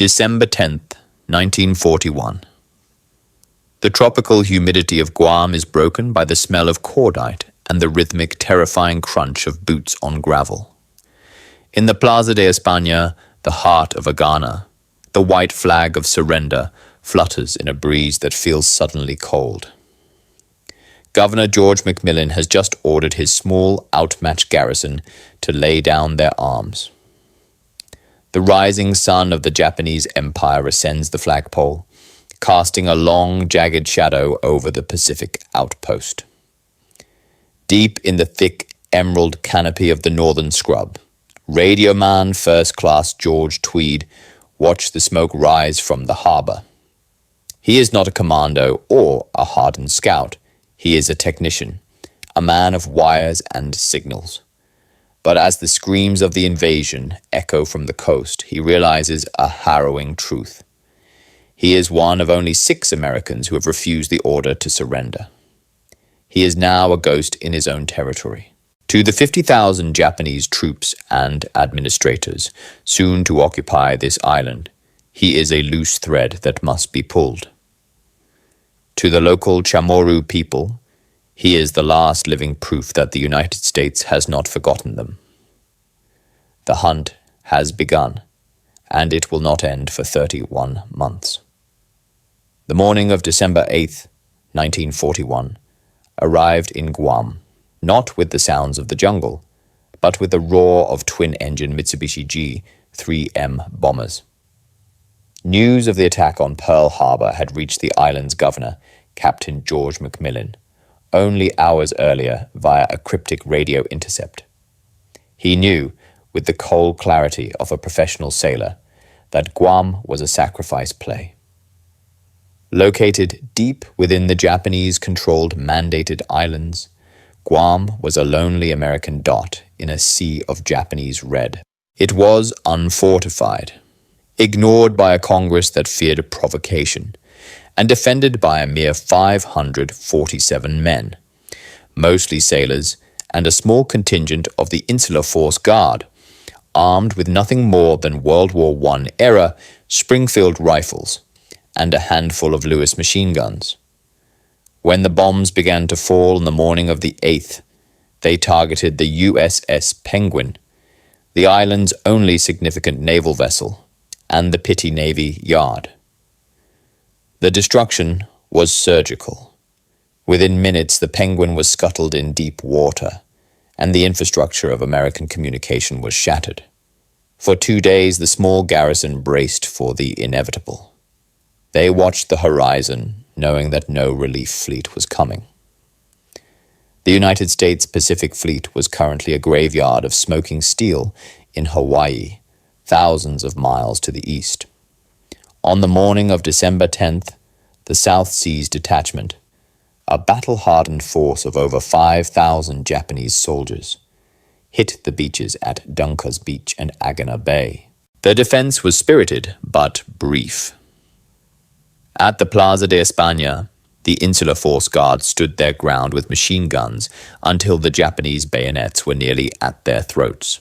December 10th, 1941. The tropical humidity of Guam is broken by the smell of cordite and the rhythmic, terrifying crunch of boots on gravel. In the Plaza de España, the heart of Agana, the white flag of surrender flutters in a breeze that feels suddenly cold. Governor George McMillan has just ordered his small, outmatched garrison to lay down their arms. The rising sun of the Japanese Empire ascends the flagpole, casting a long, jagged shadow over the Pacific outpost. Deep in the thick emerald canopy of the northern scrub, Radioman First Class George Tweed watched the smoke rise from the harbor. He is not a commando or a hardened scout. He is a technician, a man of wires and signals. But as the screams of the invasion echo from the coast, he realizes a harrowing truth. He is one of only 6 Americans who have refused the order to surrender. He is now a ghost in his own territory. To the 50,000 Japanese troops and administrators soon to occupy this island, he is a loose thread that must be pulled. To the local CHamoru people, he is the last living proof that the United States has not forgotten them. The hunt has begun, and it will not end for 31 months. The morning of December 8th, 1941, arrived in Guam, not with the sounds of the jungle, but with the roar of twin-engine Mitsubishi G-3M bombers. News of the attack on Pearl Harbor had reached the island's governor, Captain George McMillan, only hours earlier via a cryptic radio intercept. He knew, with the cold clarity of a professional sailor, that Guam was a sacrifice play. Located deep within the Japanese-controlled mandated islands, Guam was a lonely American dot in a sea of Japanese red. It was unfortified, ignored by a Congress that feared provocation, and defended by a mere 547 men, mostly sailors, and a small contingent of the Insular Force Guard, armed with nothing more than World War I-era Springfield rifles and a handful of Lewis machine guns. When the bombs began to fall on the morning of the 8th, they targeted the USS Penguin, the island's only significant naval vessel, and the Pitti Navy Yard. The destruction was surgical. Within minutes, the Penguin was scuttled in deep water, and the infrastructure of American communication was shattered. For 2 days, the small garrison braced for the inevitable. They watched the horizon, knowing that no relief fleet was coming. The United States Pacific Fleet was currently a graveyard of smoking steel in Hawaii, thousands of miles to the east. On the morning of December 10th, the South Seas Detachment, a battle-hardened force of over 5,000 Japanese soldiers, hit the beaches at Dunkers Beach and Agana Bay. Their defense was spirited but brief. At the Plaza de España, the Insular Force Guard stood their ground with machine guns until the Japanese bayonets were nearly at their throats.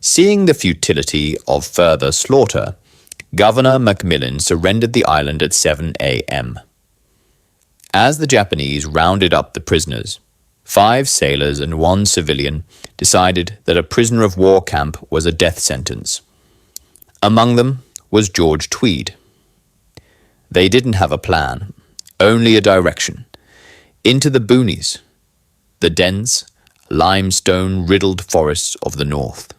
Seeing the futility of further slaughter, Governor McMillan surrendered the island at 7 a.m. As the Japanese rounded up the prisoners, 5 sailors and 1 civilian decided that a prisoner of war camp was a death sentence. Among them was George Tweed. They didn't have a plan, only a direction: into the boonies, the dense, limestone-riddled forests of the north.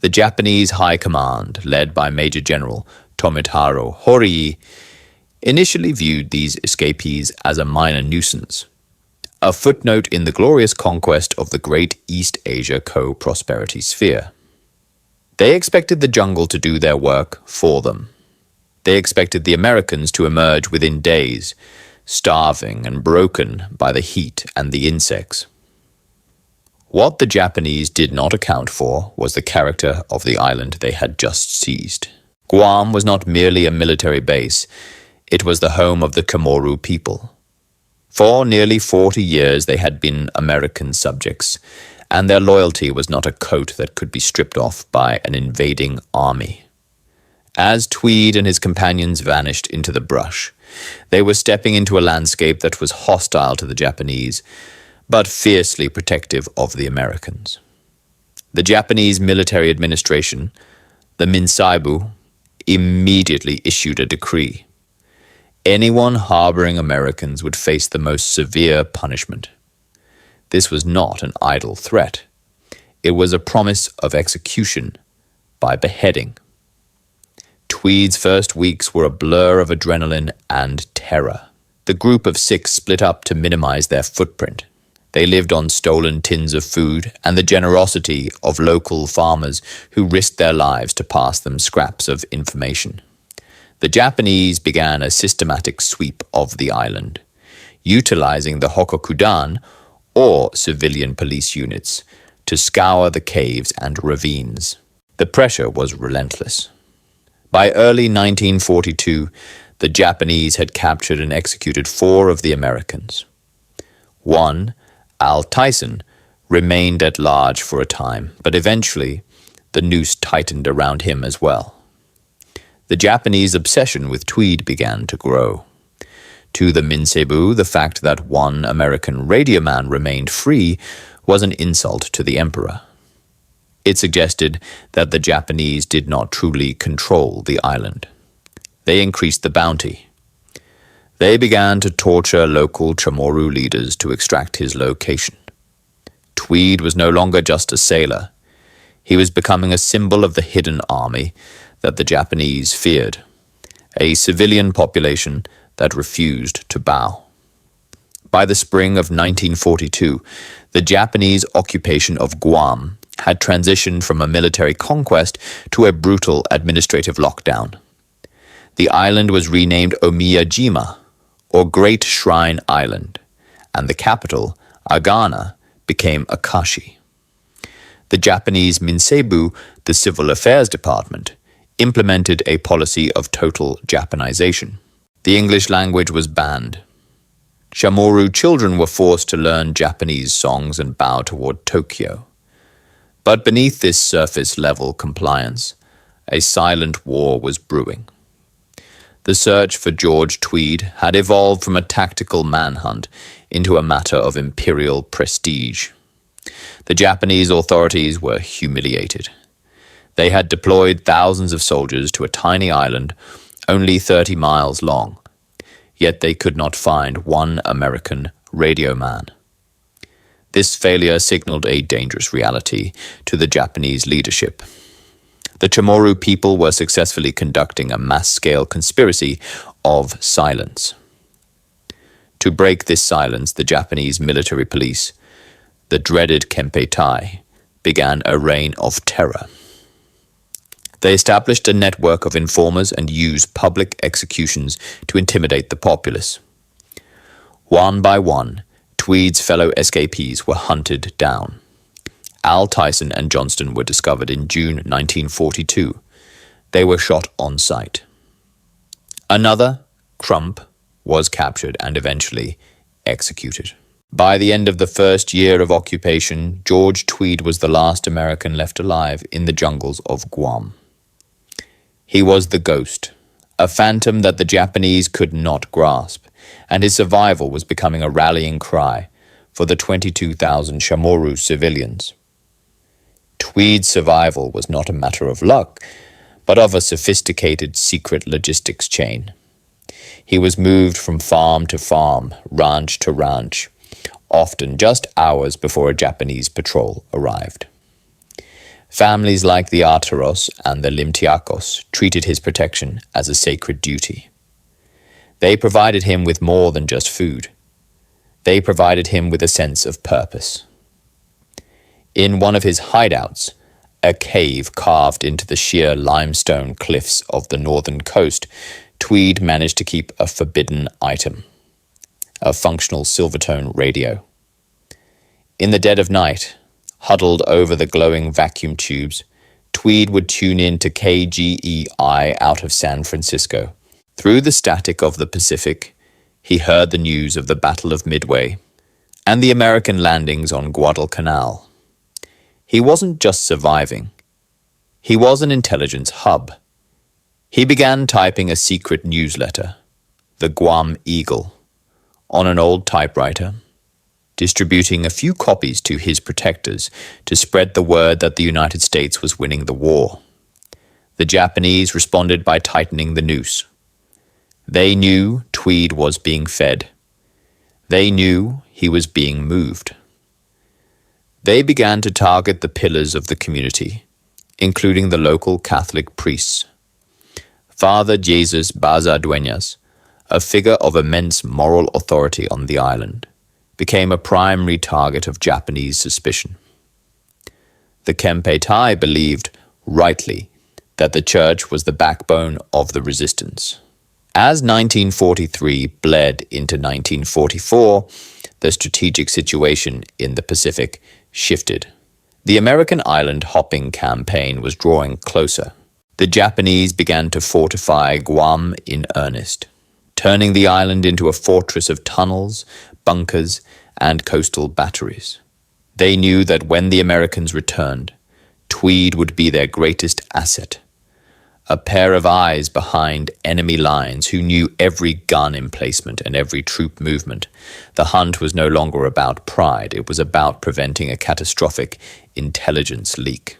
The Japanese High Command, led by Major General Tomitaro Horii, initially viewed these escapees as a minor nuisance, a footnote in the glorious conquest of the great East Asia co-prosperity sphere. They expected the jungle to do their work for them. They expected the Americans to emerge within days, starving and broken by the heat and the insects. What the Japanese did not account for was the character of the island they had just seized. Guam was not merely a military base, it was the home of the CHamoru people. For nearly 40 years they had been American subjects, and their loyalty was not a coat that could be stripped off by an invading army. As Tweed and his companions vanished into the brush, they were stepping into a landscape that was hostile to the Japanese, but fiercely protective of the Americans. The Japanese military administration, the Minsaibu, immediately issued a decree. Anyone harboring Americans would face the most severe punishment. This was not an idle threat. It was a promise of execution by beheading. Tweed's first weeks were a blur of adrenaline and terror. The group of 6 split up to minimize their footprint. They lived on stolen tins of food and the generosity of local farmers who risked their lives to pass them scraps of information. The Japanese began a systematic sweep of the island, utilizing the Hokokudan, or civilian police units, to scour the caves and ravines. The pressure was relentless. By early 1942, the Japanese had captured and executed 4 of the Americans. One, Al Tyson, remained at large for a time, but eventually the noose tightened around him as well. The Japanese obsession with Tweed began to grow. To the Minsaibu, the fact that one American radioman remained free was an insult to the emperor. It suggested that the Japanese did not truly control the island. They increased the bounty. They began to torture local CHamoru leaders to extract his location. Tweed was no longer just a sailor. He was becoming a symbol of the hidden army that the Japanese feared, a civilian population that refused to bow. By the spring of 1942, the Japanese occupation of Guam had transitioned from a military conquest to a brutal administrative lockdown. The island was renamed Omiya-jima, or Great Shrine Island, and the capital, Agana, became Akashi. The Japanese Minsaibu, the Civil Affairs Department, implemented a policy of total Japanization. The English language was banned. CHamoru children were forced to learn Japanese songs and bow toward Tokyo. But beneath this surface-level compliance, a silent war was brewing. The search for George Tweed had evolved from a tactical manhunt into a matter of imperial prestige. The Japanese authorities were humiliated. They had deployed thousands of soldiers to a tiny island only 30 miles long, yet they could not find one American radioman. This failure signaled a dangerous reality to the Japanese leadership. The CHamoru people were successfully conducting a mass-scale conspiracy of silence. To break this silence, the Japanese military police, the dreaded Kempeitai, began a reign of terror. They established a network of informers and used public executions to intimidate the populace. One by one, Tweed's fellow escapees were hunted down. Al Tyson and Johnston were discovered in June 1942. They were shot on sight. Another, Crump, was captured and eventually executed. By the end of the first year of occupation, George Tweed was the last American left alive in the jungles of Guam. He was the ghost, a phantom that the Japanese could not grasp, and his survival was becoming a rallying cry for the 22,000 CHamoru civilians. Tweed's survival was not a matter of luck, but of a sophisticated secret logistics chain. He was moved from farm to farm, ranch to ranch, often just hours before a Japanese patrol arrived. Families like the Arteros and the Limtiakos treated his protection as a sacred duty. They provided him with more than just food. They provided him with a sense of purpose. In one of his hideouts, a cave carved into the sheer limestone cliffs of the northern coast, Tweed managed to keep a forbidden item, a functional Silvertone radio. In the dead of night, huddled over the glowing vacuum tubes, Tweed would tune in to KGEI out of San Francisco. Through the static of the Pacific, he heard the news of the Battle of Midway and the American landings on Guadalcanal. He wasn't just surviving. He was an intelligence hub. He began typing a secret newsletter, the Guam Eagle, on an old typewriter, distributing a few copies to his protectors to spread the word that the United States was winning the war. The Japanese responded by tightening the noose. They knew Tweed was being fed. They knew he was being moved. They began to target the pillars of the community, including the local Catholic priests. Father Dueñas, a figure of immense moral authority on the island, became a primary target of Japanese suspicion. The Kempeitai believed, rightly, that the church was the backbone of the resistance. As 1943 bled into 1944, the strategic situation in the Pacific shifted. The American island hopping campaign was drawing closer. The Japanese began to fortify Guam in earnest, turning the island into a fortress of tunnels, bunkers, and coastal batteries. They knew that when the Americans returned, Tweed would be their greatest asset, a pair of eyes behind enemy lines who knew every gun emplacement and every troop movement. The hunt was no longer about pride, it was about preventing a catastrophic intelligence leak.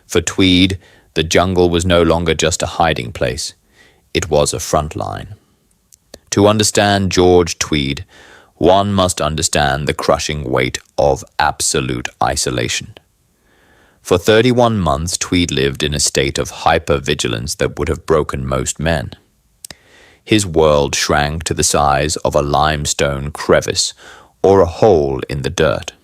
For Tweed, the jungle was no longer just a hiding place, it was a front line. To understand George Tweed, one must understand the crushing weight of absolute isolation. For 31 months, Tweed lived in a state of hyper-vigilance that would have broken most men. His world shrank to the size of a limestone crevice or a hole in the dirt.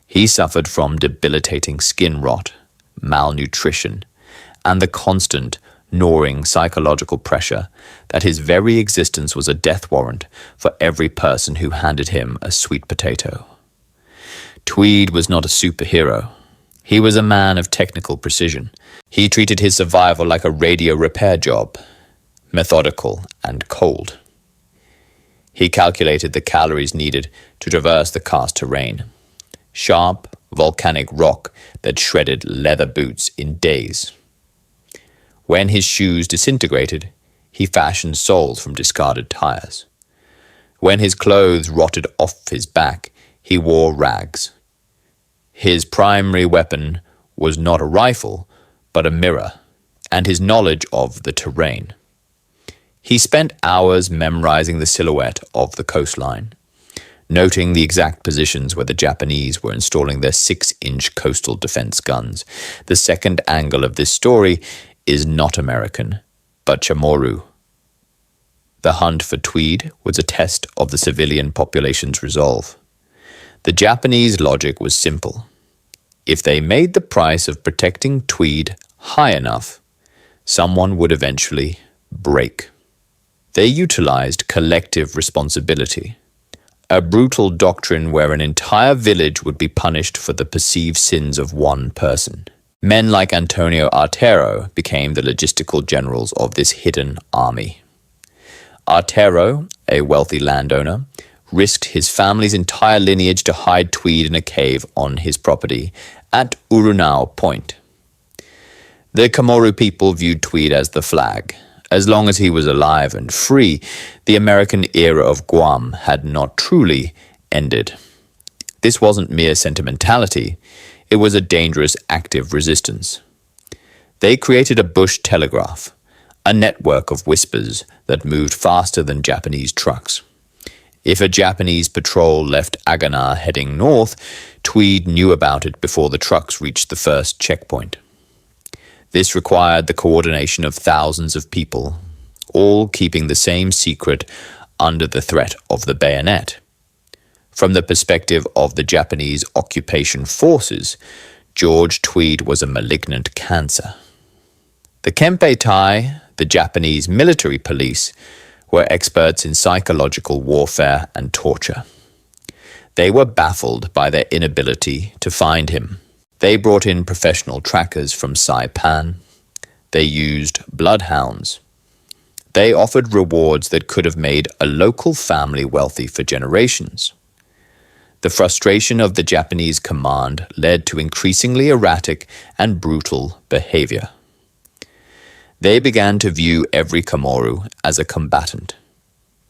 He suffered from debilitating skin rot, malnutrition, and the constant, gnawing psychological pressure that his very existence was a death warrant for every person who handed him a sweet potato. Tweed was not a superhero. He was a man of technical precision. He treated his survival like a radio repair job, methodical and cold. He calculated the calories needed to traverse the karst terrain, sharp, volcanic rock that shredded leather boots in days. When his shoes disintegrated, he fashioned soles from discarded tires. When his clothes rotted off his back, he wore rags. His primary weapon was not a rifle, but a mirror, and his knowledge of the terrain. He spent hours memorizing the silhouette of the coastline, noting the exact positions where the Japanese were installing their 6-inch coastal defense guns. The second angle of this story is not American, but CHamoru. The hunt for Tweed was a test of the civilian population's resolve. The Japanese logic was simple. If they made the price of protecting Tweed high enough, someone would eventually break. They utilized collective responsibility, a brutal doctrine where an entire village would be punished for the perceived sins of one person. Men like Antonio Artero became the logistical generals of this hidden army. Artero, a wealthy landowner, risked his family's entire lineage to hide Tweed in a cave on his property at Urunao Point. The CHamoru people viewed Tweed as the flag. As long as he was alive and free, the American era of Guam had not truly ended. This wasn't mere sentimentality, it was a dangerous active resistance. They created a bush telegraph, a network of whispers that moved faster than Japanese trucks. If a Japanese patrol left Agana heading north, Tweed knew about it before the trucks reached the first checkpoint. This required the coordination of thousands of people, all keeping the same secret under the threat of the bayonet. From the perspective of the Japanese occupation forces, George Tweed was a malignant cancer. The Kempeitai, the Japanese military police, were experts in psychological warfare and torture. They were baffled by their inability to find him. They brought in professional trackers from Saipan. They used bloodhounds. They offered rewards that could have made a local family wealthy for generations. The frustration of the Japanese command led to increasingly erratic and brutal behavior. They began to view every CHamoru as a combatant.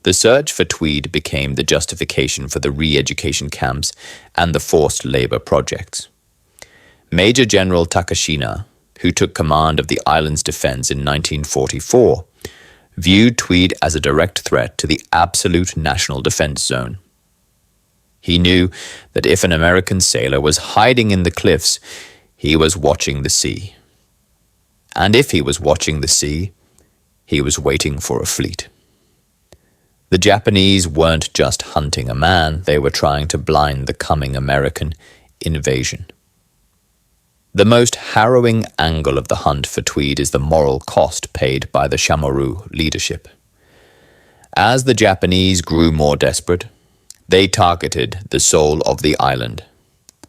The search for Tweed became the justification for the re-education camps and the forced labor projects. Major General Takashina, who took command of the island's defense in 1944, viewed Tweed as a direct threat to the absolute national defense zone. He knew that if an American sailor was hiding in the cliffs, he was watching the sea. And if he was watching the sea, he was waiting for a fleet. The Japanese weren't just hunting a man, they were trying to blind the coming American invasion. The most harrowing angle of the hunt for Tweed is the moral cost paid by the CHamoru leadership. As the Japanese grew more desperate, they targeted the soul of the island,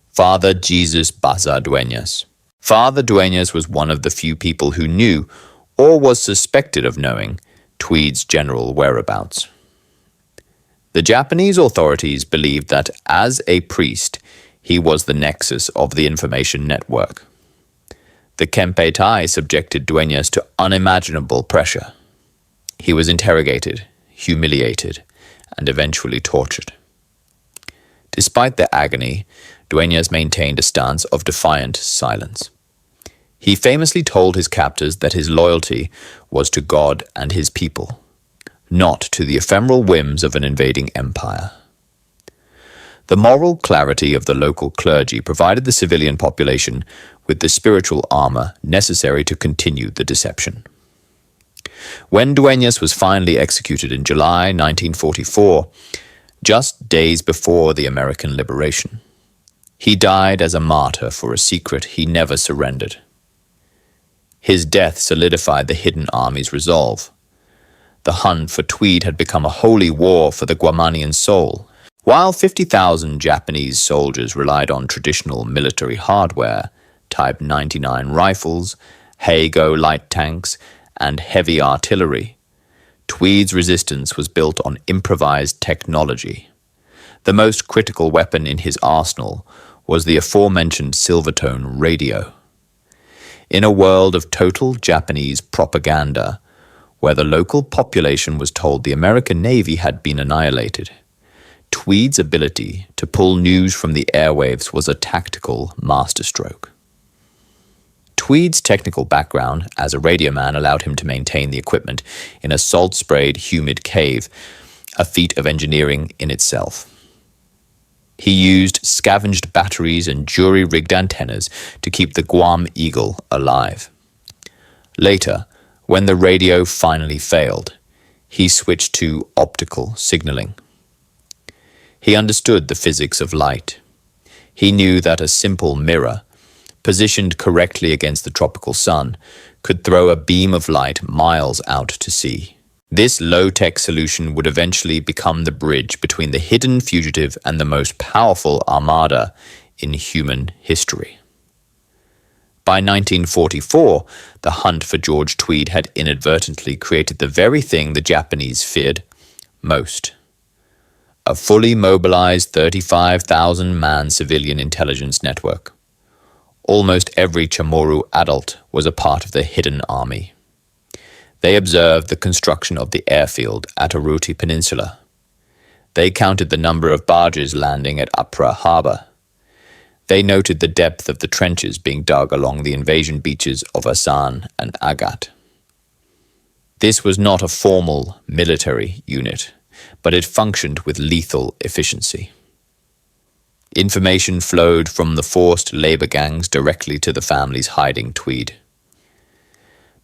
Father Jesus Dueñas. Father Dueñas was one of the few people who knew, or was suspected of knowing, Tweed's general whereabouts. The Japanese authorities believed that, as a priest, he was the nexus of the information network. The Kempeitai subjected Dueñas to unimaginable pressure. He was interrogated, humiliated, and eventually tortured. Despite the agony, Dueñas maintained a stance of defiant silence. He famously told his captors that his loyalty was to God and his people, not to the ephemeral whims of an invading empire. The moral clarity of the local clergy provided the civilian population with the spiritual armor necessary to continue the deception. When Dueñas was finally executed in July 1944, just days before the American liberation, he died as a martyr for a secret he never surrendered. His death solidified the hidden army's resolve. The hunt for Tweed had become a holy war for the Guamanian soul. While 50,000 Japanese soldiers relied on traditional military hardware, Type 99 rifles, Heigo light tanks, and heavy artillery, Tweed's resistance was built on improvised technology. The most critical weapon in his arsenal was the aforementioned Silvertone radio. In a world of total Japanese propaganda, where the local population was told the American Navy had been annihilated, Tweed's ability to pull news from the airwaves was a tactical masterstroke. Tweed's technical background as a radioman allowed him to maintain the equipment in a salt-sprayed, humid cave, a feat of engineering in itself. He used scavenged batteries and jury-rigged antennas to keep the Guam Eagle alive. Later, when the radio finally failed, he switched to optical signaling. He understood the physics of light. He knew that a simple mirror, positioned correctly against the tropical sun, could throw a beam of light miles out to sea. This low-tech solution would eventually become the bridge between the hidden fugitive and the most powerful armada in human history. By 1944, the hunt for George Tweed had inadvertently created the very thing the Japanese feared most: a fully mobilized 35,000-man civilian intelligence network. Almost every CHamoru adult was a part of the hidden army. They observed the construction of the airfield at Aruti Peninsula. They counted the number of barges landing at Apra Harbor. They noted the depth of the trenches being dug along the invasion beaches of Asan and Agat. This was not a formal military unit, but it functioned with lethal efficiency. Information flowed from the forced labor gangs directly to the families hiding Tweed.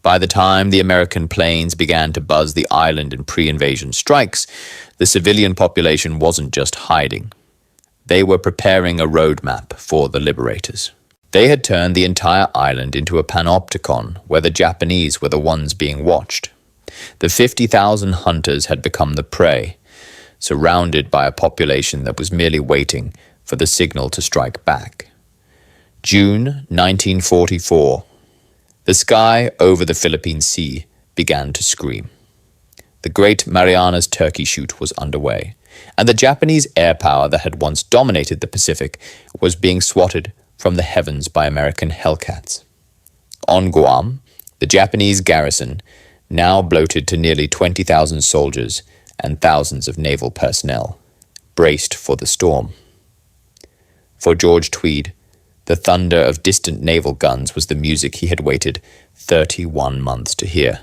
By the time the American planes began to buzz the island in pre-invasion strikes, the civilian population wasn't just hiding. They were preparing a roadmap for the liberators. They had turned the entire island into a panopticon where the Japanese were the ones being watched. The 50,000 hunters had become the prey, surrounded by a population that was merely waiting for the signal to strike back. June 1944. The sky over the Philippine Sea began to scream. The Great Marianas Turkey Shoot was underway, and the Japanese air power that had once dominated the Pacific was being swatted from the heavens by American Hellcats. On Guam, The Japanese garrison, now bloated to nearly 20,000 soldiers and thousands of naval personnel, braced for the storm. For George Tweed, the thunder of distant naval guns was the music he had waited 31 months to hear.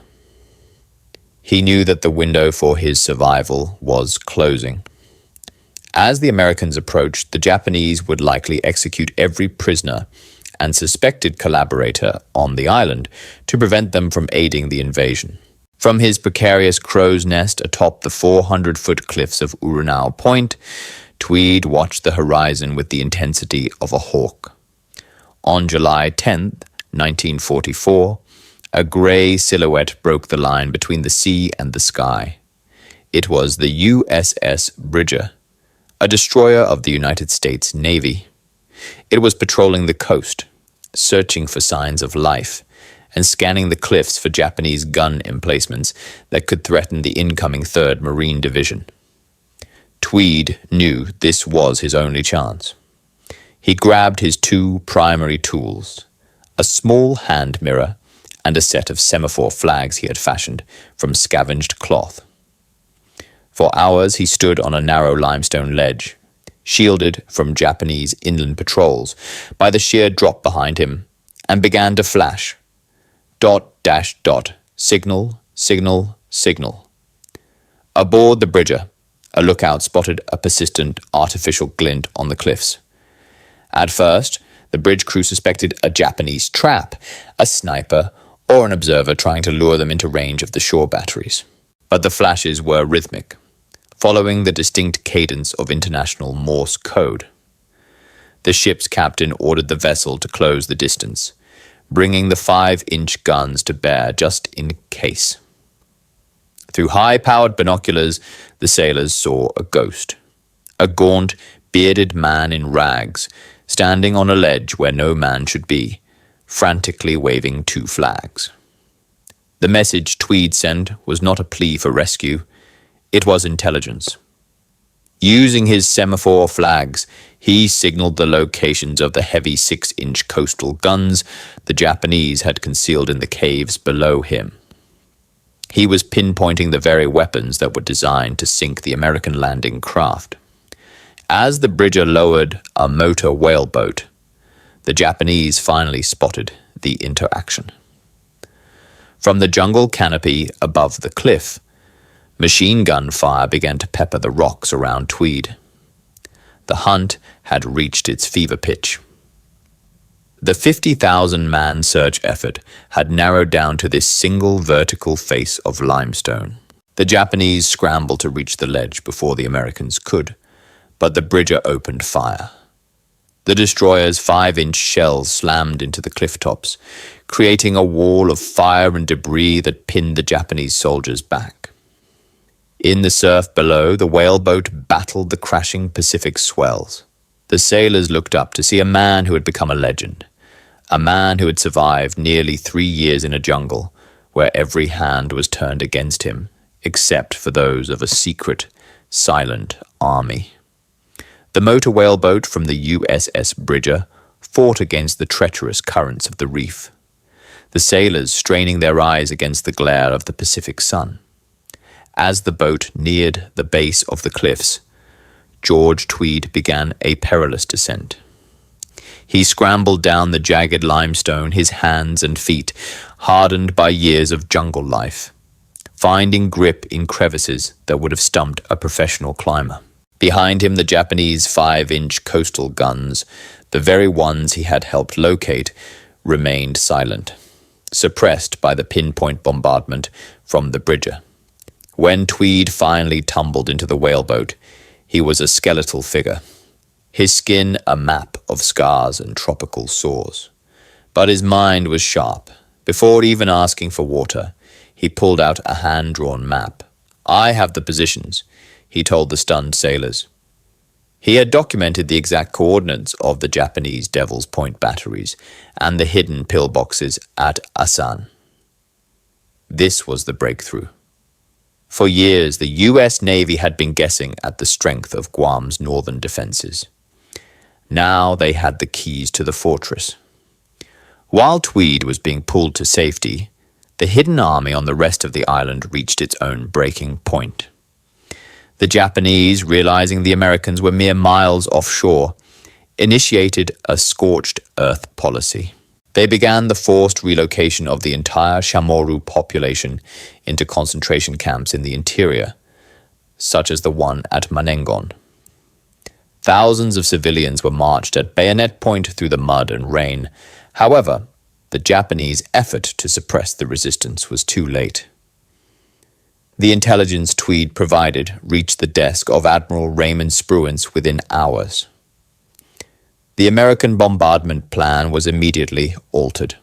He knew that the window for his survival was closing. As the Americans approached, the Japanese would likely execute every prisoner and suspected collaborator on the island to prevent them from aiding the invasion. From his precarious crow's nest atop the 400-foot cliffs of Uranau Point, Tweed watched the horizon with the intensity of a hawk. On July 10, 1944, a grey silhouette broke the line between the sea and the sky. It was the USS Bridger, a destroyer of the United States Navy. It was patrolling the coast, searching for signs of life, and scanning the cliffs for Japanese gun emplacements that could threaten the incoming 3rd Marine Division. Tweed knew this was his only chance. He grabbed his 2 primary tools, a small hand mirror and a set of semaphore flags he had fashioned from scavenged cloth. For hours he stood on a narrow limestone ledge, shielded from Japanese inland patrols by the sheer drop behind him, and began to flash. Dot, dash, dot, signal, signal, signal. Aboard the Bridger, a lookout spotted a persistent artificial glint on the cliffs. At first, the bridge crew suspected a Japanese trap, a sniper, or an observer trying to lure them into range of the shore batteries. But the flashes were rhythmic, following the distinct cadence of international Morse code. The ship's captain ordered the vessel to close the distance, bringing the 5-inch guns to bear just in case. Through high-powered binoculars, the sailors saw a ghost, a gaunt, bearded man in rags, standing on a ledge where no man should be, frantically waving 2 flags. The message Tweed sent was not a plea for rescue, it was intelligence. Using his semaphore flags, he signaled the locations of the heavy 6-inch coastal guns the Japanese had concealed in the caves below him. He was pinpointing the very weapons that were designed to sink the American landing craft. As the Bridger lowered a motor whaleboat, the Japanese finally spotted the interaction. From the jungle canopy above the cliff, machine gun fire began to pepper the rocks around Tweed. The hunt had reached its fever pitch. The 50,000-man search effort had narrowed down to this single vertical face of limestone. The Japanese scrambled to reach the ledge before the Americans could, but the Bridger opened fire. The destroyer's 5-inch shells slammed into the cliff tops, creating a wall of fire and debris that pinned the Japanese soldiers back. In the surf below, the whaleboat battled the crashing Pacific swells. The sailors looked up to see a man who had become a legend, a man who had survived nearly 3 years in a jungle where every hand was turned against him, except for those of a secret, silent army. The motor whaleboat from the USS Bridger fought against the treacherous currents of the reef, the sailors straining their eyes against the glare of the Pacific sun. As the boat neared the base of the cliffs, George Tweed began a perilous descent. He scrambled down the jagged limestone, his hands and feet hardened by years of jungle life, finding grip in crevices that would have stumped a professional climber. Behind him, the Japanese 5-inch coastal guns, the very ones he had helped locate, remained silent, suppressed by the pinpoint bombardment from the Bridger. When Tweed finally tumbled into the whaleboat, he was a skeletal figure, his skin a map of scars and tropical sores. But his mind was sharp. Before even asking for water, he pulled out a hand-drawn map. "I have the positions," he told the stunned sailors. He had documented the exact coordinates of the Japanese Devil's Point batteries and the hidden pillboxes at Asan. This was the breakthrough. For years, the U.S. Navy had been guessing at the strength of Guam's northern defenses. Now they had the keys to the fortress. While Tweed was being pulled to safety, The hidden army on the rest of the island reached its own breaking point. The Japanese, realizing the Americans were mere miles offshore, initiated a scorched earth policy. They began the forced relocation of the entire CHamoru population into concentration camps in the interior, such as the one at Manengon. Thousands of civilians were marched at bayonet point through the mud and rain. However, the Japanese effort to suppress the resistance was too late. The intelligence Tweed provided reached the desk of Admiral Raymond Spruance within hours. The American bombardment plan was immediately altered.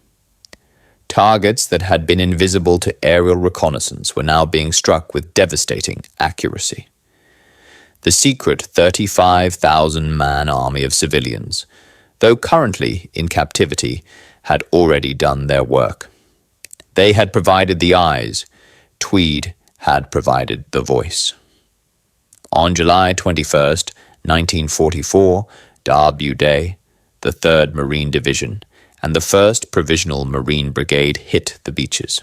Targets that had been invisible to aerial reconnaissance were now being struck with devastating accuracy. The secret 35,000-man army of civilians, though currently in captivity, had already done their work. They had provided the eyes. Tweed had provided the voice. On July 21st, 1944, Debut Day, the 3rd Marine Division and the 1st Provisional Marine Brigade hit the beaches.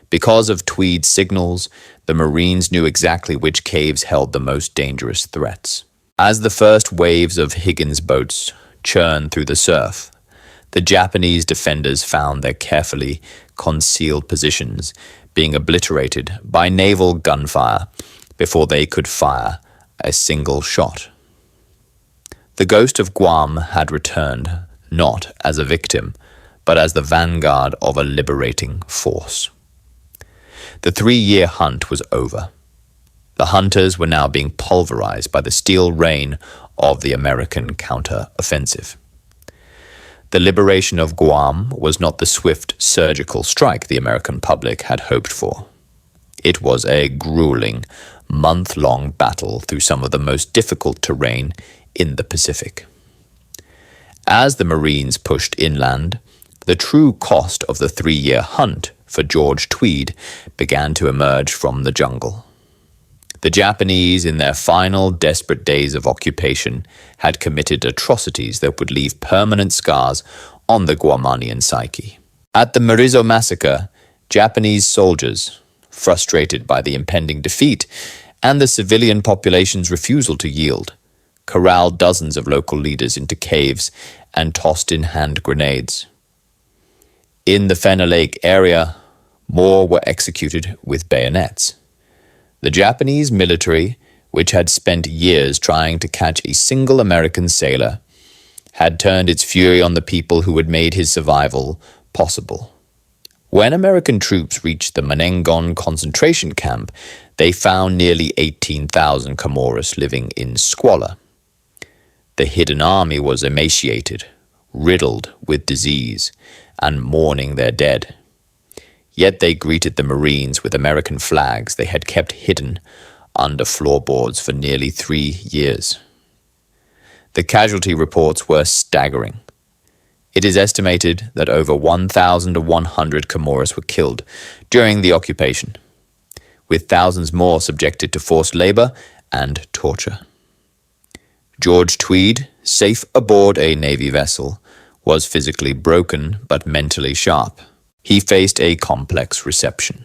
Because of Tweed's signals, the Marines knew exactly which caves held the most dangerous threats. As the first waves of Higgins boats churned through the surf, the Japanese defenders found their carefully concealed positions being obliterated by naval gunfire before they could fire a single shot. The ghost of Guam had returned, not as a victim, but as the vanguard of a liberating force. The 3-year hunt was over. The hunters were now being pulverized by the steel rain of the American counter-offensive. The liberation of Guam was not the swift surgical strike the American public had hoped for. It was a grueling, month-long battle through some of the most difficult terrain in the Pacific. As the Marines pushed inland, the true cost of the 3-year hunt for George Tweed began to emerge from the jungle. The Japanese, in their final desperate days of occupation, had committed atrocities that would leave permanent scars on the Guamanian psyche. At the Marizo massacre, Japanese soldiers, frustrated by the impending defeat and the civilian population's refusal to yield, corralled dozens of local leaders into caves and tossed in hand grenades. In the Fenner Lake area, more were executed with bayonets. The Japanese military, which had spent years trying to catch a single American sailor, had turned its fury on the people who had made his survival possible. When American troops reached the Manengon concentration camp, they found nearly 18,000 Chamorros living in squalor. The hidden army was emaciated, riddled with disease, and mourning their dead. Yet they greeted the Marines with American flags they had kept hidden under floorboards for nearly 3 years. The casualty reports were staggering. It is estimated that over 1,100 Chamorros were killed during the occupation, with thousands more subjected to forced labor and torture. George Tweed, safe aboard a Navy vessel, was physically broken but mentally sharp. He faced a complex reception.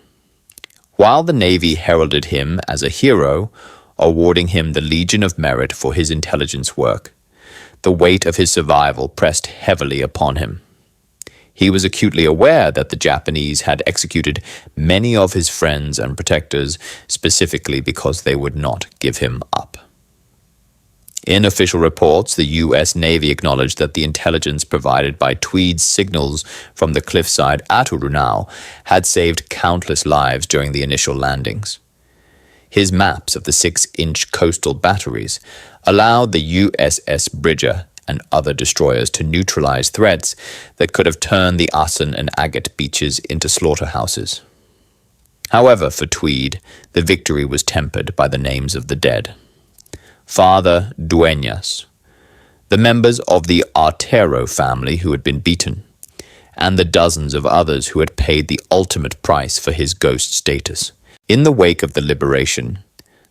While the Navy heralded him as a hero, awarding him the Legion of Merit for his intelligence work, the weight of his survival pressed heavily upon him. He was acutely aware that the Japanese had executed many of his friends and protectors specifically because they would not give him up. In official reports, the U.S. Navy acknowledged that the intelligence provided by Tweed's signals from the cliffside at Urunao had saved countless lives during the initial landings. His maps of the 6-inch coastal batteries allowed the USS Bridger and other destroyers to neutralize threats that could have turned the Asan and Agate beaches into slaughterhouses. However, for Tweed, the victory was tempered by the names of the dead. Father Dueñas, the members of the Artero family who had been beaten, and the dozens of others who had paid the ultimate price for his ghost status. In the wake of the liberation,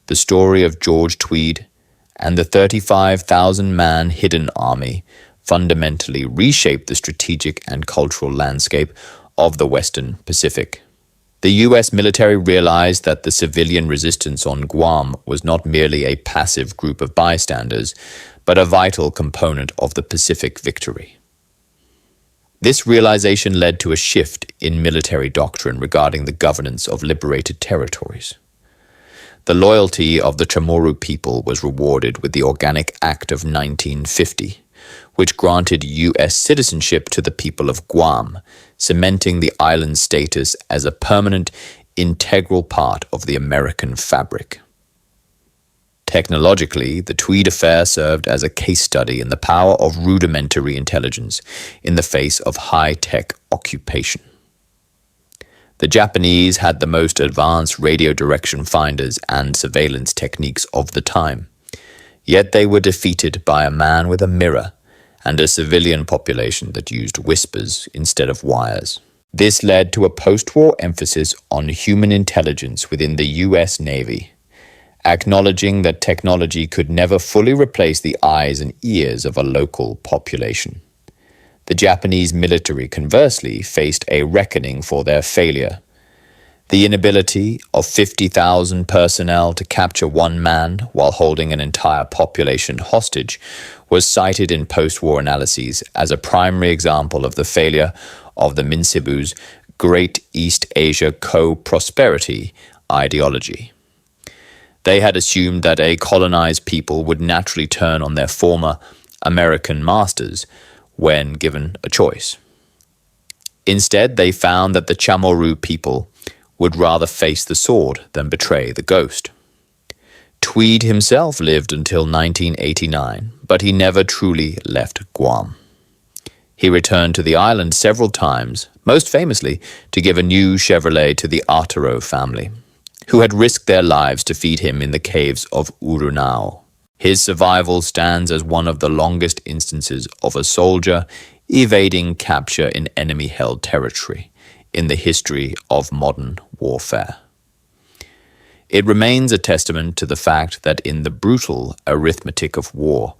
the story of George Tweed and the 35,000-man hidden army fundamentally reshaped the strategic and cultural landscape of the Western Pacific. The US military realized that the civilian resistance on Guam was not merely a passive group of bystanders, but a vital component of the Pacific victory. This realization led to a shift in military doctrine regarding the governance of liberated territories. The loyalty of the CHamoru people was rewarded with the Organic Act of 1950, which granted U.S. citizenship to the people of Guam, cementing the island's status as a permanent, integral part of the American fabric. Technologically, the Tweed affair served as a case study in the power of rudimentary intelligence in the face of high-tech occupation. The Japanese had the most advanced radio direction finders and surveillance techniques of the time, yet they were defeated by a man with a mirror and a civilian population that used whispers instead of wires. This led to a post-war emphasis on human intelligence within the U.S. Navy, acknowledging that technology could never fully replace the eyes and ears of a local population. The Japanese military, conversely, faced a reckoning for their failure. The inability of 50,000 personnel to capture one man while holding an entire population hostage was cited in post-war analyses as a primary example of the failure of the Minsebu's Great East Asia Co-Prosperity ideology. They had assumed that a colonized people would naturally turn on their former American masters when given a choice. Instead, they found that the CHamoru people would rather face the sword than betray the ghost. Tweed himself lived until 1989, but he never truly left Guam. He returned to the island several times, most famously to give a new Chevrolet to the Arturo family, who had risked their lives to feed him in the caves of Urunao. His survival stands as one of the longest instances of a soldier evading capture in enemy-held territory in the history of modern warfare. It remains a testament to the fact that in the brutal arithmetic of war,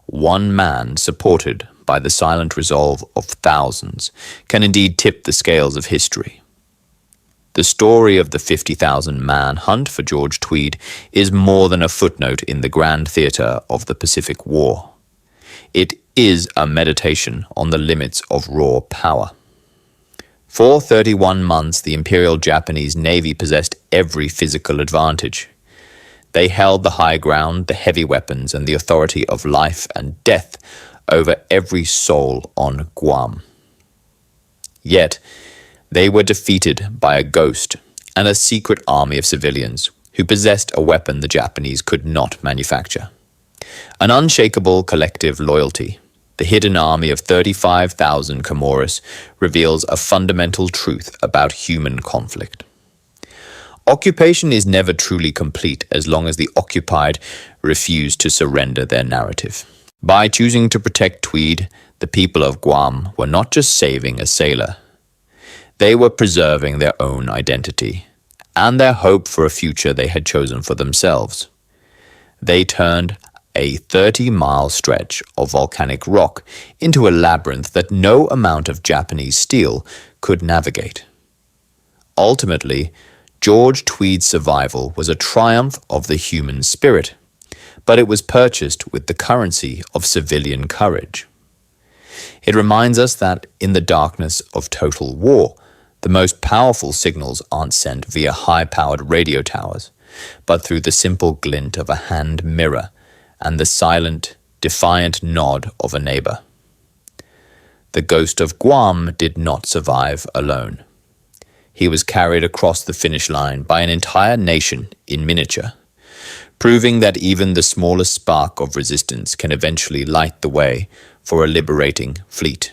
one man supported by the silent resolve of thousands can indeed tip the scales of history. The story of the 50,000-man hunt for George Tweed is more than a footnote in the grand theatre of the Pacific War. It is a meditation on the limits of raw power. For 31 months, the Imperial Japanese Navy possessed every physical advantage. They held the high ground, the heavy weapons, and the authority of life and death over every soul on Guam. Yet, they were defeated by a ghost and a secret army of civilians who possessed a weapon the Japanese could not manufacture. An unshakable collective loyalty, the hidden army of 35,000 Camorras, reveals a fundamental truth about human conflict. Occupation is never truly complete as long as the occupied refuse to surrender their narrative. By choosing to protect Tweed, the people of Guam were not just saving a sailor. They were preserving their own identity and their hope for a future they had chosen for themselves. They turned a 30-mile stretch of volcanic rock into a labyrinth that no amount of Japanese steel could navigate. Ultimately, George Tweed's survival was a triumph of the human spirit, but it was purchased with the currency of civilian courage. It reminds us that in the darkness of total war, the most powerful signals aren't sent via high-powered radio towers, but through the simple glint of a hand mirror and the silent, defiant nod of a neighbor. The ghost of Guam did not survive alone. He was carried across the finish line by an entire nation in miniature, proving that even the smallest spark of resistance can eventually light the way for a liberating fleet.